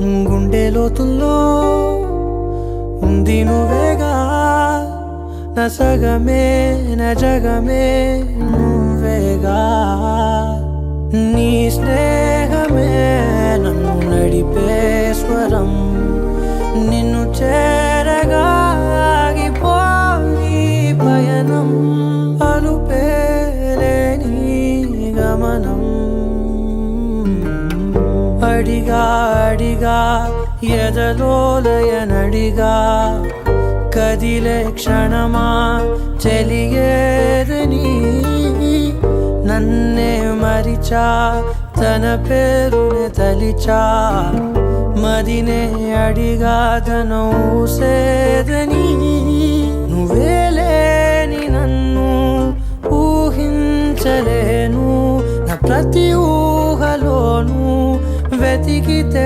గుండె లోతుల్లో ఉంది నువ్వేగా, నా సగమే నా జగమే నువ్వేగా. నీ స్నేహమే నన్ను నడిపే స్వరం, నిన్ను చేరగా ఆగిపోయి పయనం, అలుపేలేని గమనం. అడిగా అడిగా ఎదలోలయనడిగా, కదిలే క్షణమా చెలియేదని, నన్నే మరిచా తన పేరునే తలిచా, మదినే అడిగా తన ఊసేదని. నువ్వే లేని నన్ను ఊహించలేను, నా ప్రతి ఊహలోను వెతికితే